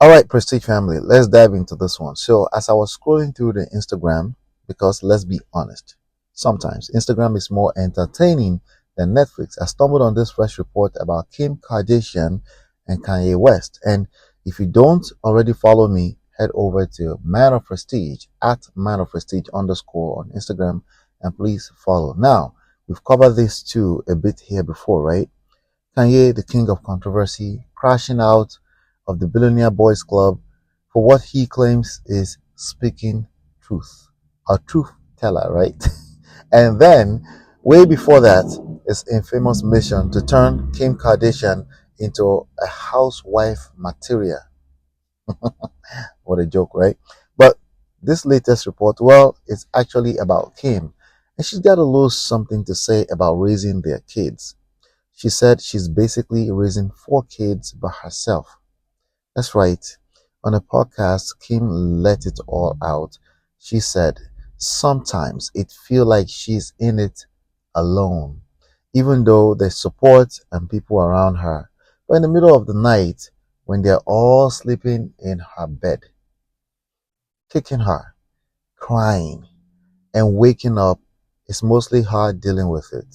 All right, Prestige family, let's dive into this one. So, as I was scrolling through the Instagram, because let's be honest, sometimes Instagram is more entertaining than Netflix. I stumbled on this fresh report about Kim Kardashian and Kanye West. And if you don't already follow me, head over to Man of Prestige at Man of Prestige underscore on Instagram and please follow. Now, we've covered this too a bit here before, right? Kanye, the king of controversy, crashing out of the Billionaire Boys Club for what he claims is speaking truth. A truth teller, right? And then, way before that, his infamous mission to turn Kim Kardashian into a housewife material. What a joke, right? But this latest report, well, it's actually about Kim. And she's got a little something to say about raising their kids. She said she's basically raising 4 kids by herself. That's right. On a podcast, Kim let it all out. She said, sometimes it feels like she's in it alone, even though there's support and people around her. But in the middle of the night, when they're all sleeping in her bed, kicking her, crying, and waking up, it's mostly her dealing with it.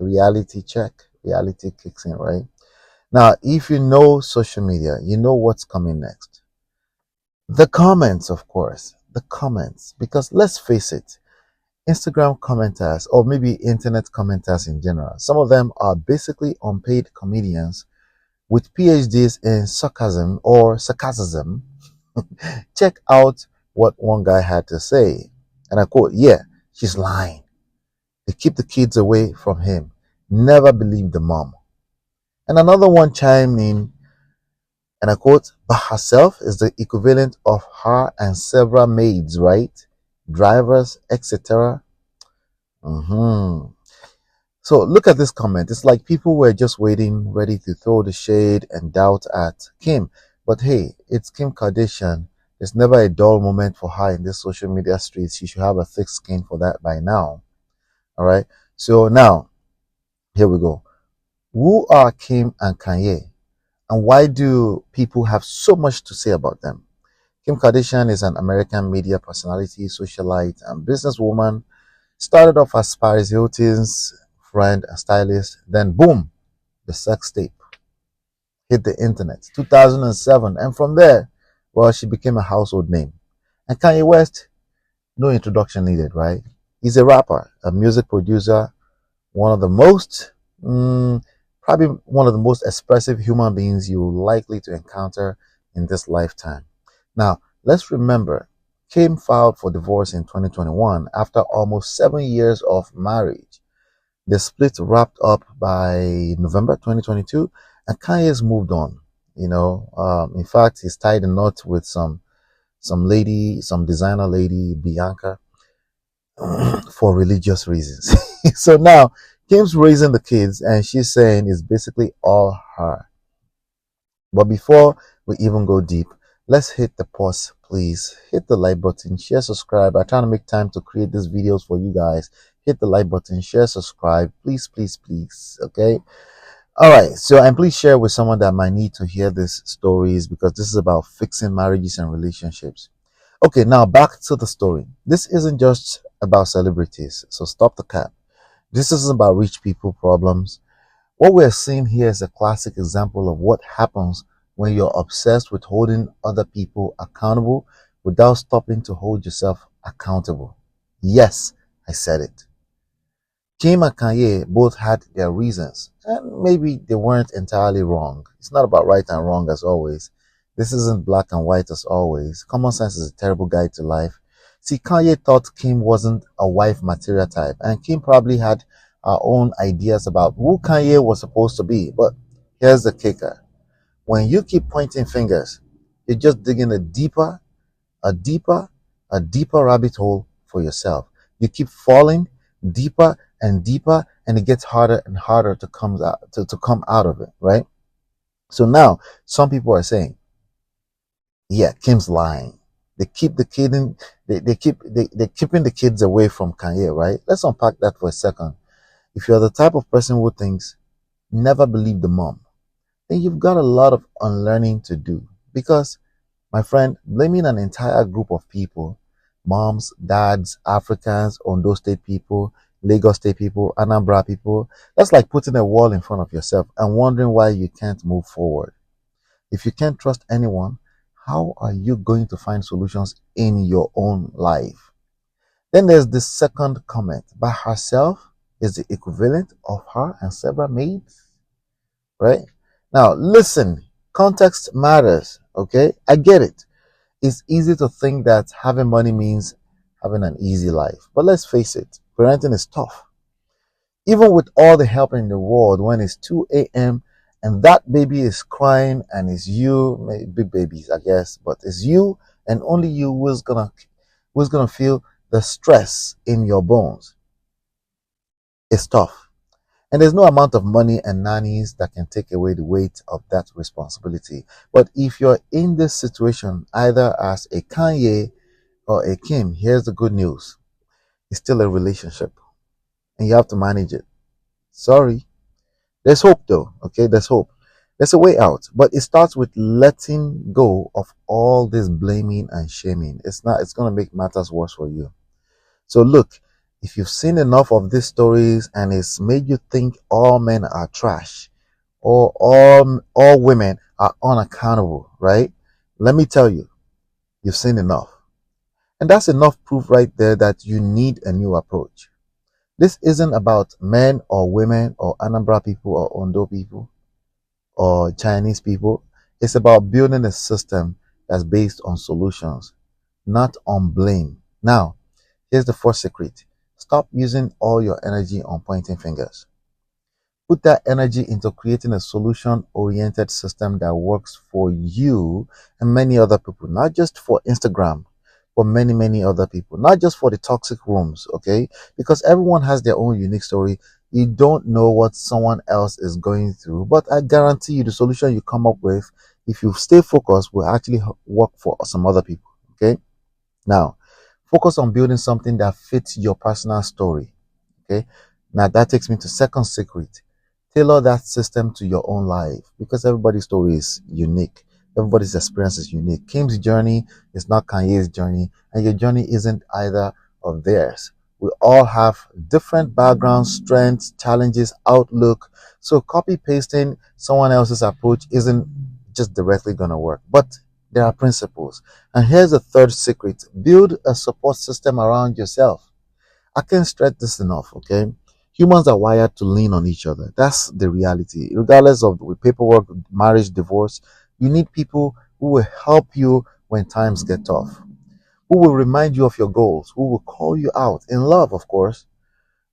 Reality check. Reality kicks in, right? Now, if you know social media, you know what's coming next. The comments, of course. The comments. Because let's face it, Instagram commenters, or maybe internet commenters in general, some of them are basically unpaid comedians with PhDs in sarcasm or sarcasm. Check out what one guy had to say. And I quote, yeah, she's lying. They keep the kids away from him. Never believe the mom. And another one chimed in, and I quote, but herself is the equivalent of her and several maids, right? Drivers, etc. So look at this comment. It's like people were just waiting, ready to throw the shade and doubt at Kim. But hey, it's Kim Kardashian. There's never a dull moment for her in this social media streets. She should have a thick skin for that by now. All right. So now, here we go. Who are Kim and Kanye? And why do people have so much to say about them? Kim Kardashian is an American media personality, socialite, and businesswoman. Started off as Paris Hilton's friend and stylist. Then, boom, the sex tape hit the internet. 2007. And from there, well, she became a household name. And Kanye West, no introduction needed, right? He's a rapper, a music producer, one of the most, probably one of the most expressive human beings you're likely to encounter in this lifetime. Now, let's remember, Kim filed for divorce in 2021 after almost 7 years of marriage. The split wrapped up by November 2022, and Kanye's moved on. In fact, he's tied a knot with some lady, some designer lady, Bianca, for religious reasons. So now Kim's raising the kids, and she's saying it's basically all her. But before we even go deep, let's hit the pause, please. Hit the like button, share, subscribe. I'm trying to make time to create these videos for you guys. Hit the like button, share, subscribe, please, please, please. Okay. All right. So, and please share with someone that might need to hear these stories, because this is about fixing marriages and relationships. Okay, now back to the story. This isn't just about celebrities, so stop the cap. This isn't about rich people problems. What we're seeing here is a classic example of what happens when you're obsessed with holding other people accountable without stopping to hold yourself accountable. Yes, I said it. Kim and Kanye both had their reasons, and maybe they weren't entirely wrong. It's not about right and wrong as always. This isn't black and white as always. Common sense is a terrible guide to life. See, Kanye thought Kim wasn't a wife material type, and Kim probably had her own ideas about who Kanye was supposed to be. But here's the kicker. When you keep pointing fingers, you're just digging a deeper, a deeper rabbit hole for yourself. You keep falling deeper and deeper, and it gets harder and harder to come out of it, right? So now some people are saying, yeah, Kim's lying. They keep the kid in, they're keeping the kids away from Kanye, right? Let's unpack that for a second. If you're the type of person who thinks never believe the mom, then you've got a lot of unlearning to do. Because, my friend, blaming an entire group of people, moms, dads, Africans, Ondo State people, Lagos State people, Anambra people, that's like putting a wall in front of yourself and wondering why you can't move forward. If you can't trust anyone, how are you going to find solutions in your own life? Then there's the second comment. By herself is the equivalent of her and several maids, right? Now, listen, context matters, okay? I get it. It's easy to think that having money means having an easy life. But let's face it, parenting is tough. Even with all the help in the world, when it's 2 a.m. and that baby is crying and it's you, big babies, I guess, but it's you and only you who's gonna feel the stress in your bones. It's tough. And there's no amount of money and nannies that can take away the weight of that responsibility. But if you're in this situation, either as a Kanye or a Kim, here's the good news. It's still a relationship and you have to manage it. Sorry. There's hope though, okay? There's hope. There's a way out, but it starts with letting go of all this blaming and shaming. It's going to make matters worse for you. So look, if you've seen enough of these stories and it's made you think all men are trash or all women are unaccountable, right? Let me tell you, you've seen enough. And that's enough proof right there that you need a new approach. This isn't about men or women or Anambra people or Ondo people or Chinese people. It's about building a system that's based on solutions, not on blame. Now, here's the first secret. Stop using all your energy on pointing fingers. Put that energy into creating a solution oriented system that works for you and many other people, not just for Instagram, but many, many other people, not just for the toxic rooms, okay? Because everyone has their own unique story. You don't know what someone else is going through, but I guarantee you the solution you come up with, if you stay focused, will actually work for some other people, okay? Now, focus on building something that fits your personal story. Okay. Now that takes me to second secret. Tailor that system to your own life because everybody's story is unique. Everybody's experience is unique. Kim's journey is not Kanye's journey, and your journey isn't either of theirs. We all have different backgrounds, strengths, challenges, outlook. So copy pasting someone else's approach isn't just directly gonna work. But there are principles. And here's the third secret. Build a support system around yourself. I can't stress this enough, okay? Humans are wired to lean on each other. That's the reality. Regardless of with paperwork, marriage, divorce, you need people who will help you when times get tough, who will remind you of your goals, who will call you out in love, of course,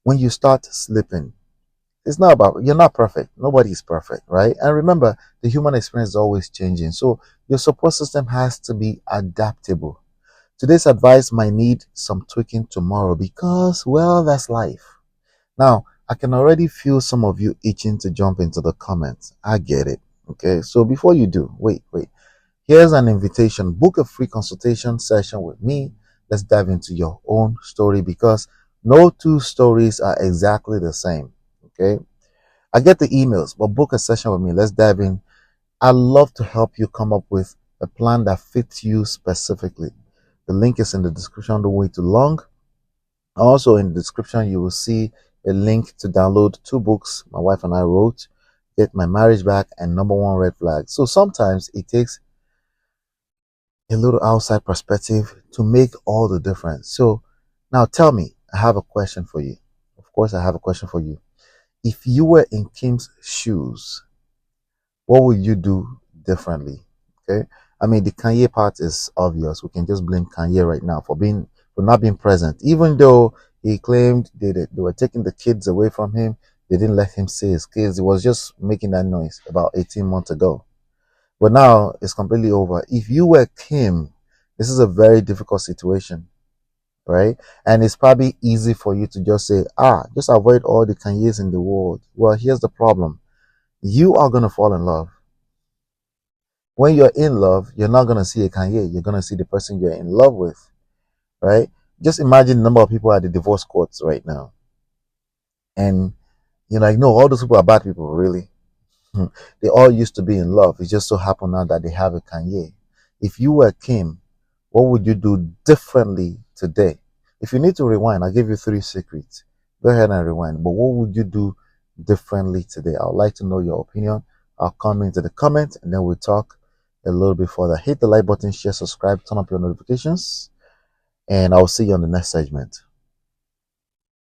when you start slipping. It's not about, you're not perfect. Nobody is perfect, right? And remember, the human experience is always changing. So your support system has to be adaptable. Today's advice might need some tweaking tomorrow because, well, that's life. Now, I can already feel some of you itching to jump into the comments. I get it. Okay, so before you do, wait. Here's an invitation. Book a free consultation session with me. Let's dive into your own story because no two stories are exactly the same. Okay, I get the emails, but book a session with me. Let's dive in. I'd love to help you come up with a plan that fits you specifically. The link is in the description. Don't wait too long. Also, in the description, you will see a link to download two books my wife and I wrote, Get My Marriage Back and Number One Red Flag. So sometimes it takes a little outside perspective to make all the difference. So now tell me, I have a question for you. Of course, I have a question for you. If you were in Kim's shoes, what would you do differently? Okay. I mean, the Kanye part is obvious. We can just blame Kanye right now for not being present. Even though he claimed they were taking the kids away from him, they didn't let him see his kids. He was just making that noise about 18 months ago. But now it's completely over. If you were Kim, this is a very difficult situation, right? And it's probably easy for you to just say, just avoid all the Kanyes in the world. Well, here's the problem. You are going to fall in love. When you're in love, you're not going to see a Kanye. You're going to see the person you're in love with, right? Just imagine the number of people at the divorce courts right now. And you're like, no, all those people are bad people, really. They all used to be in love. It just so happened now that they have a Kanye. If you were Kim, what would you do differently today? If you need to rewind, I'll give you three secrets. Go ahead and rewind. But what would you do differently today? I would like to know your opinion. I'll come into the comments and then we'll talk a little bit further. Hit the like button, share, subscribe, turn up your notifications, and I'll see you on the next segment.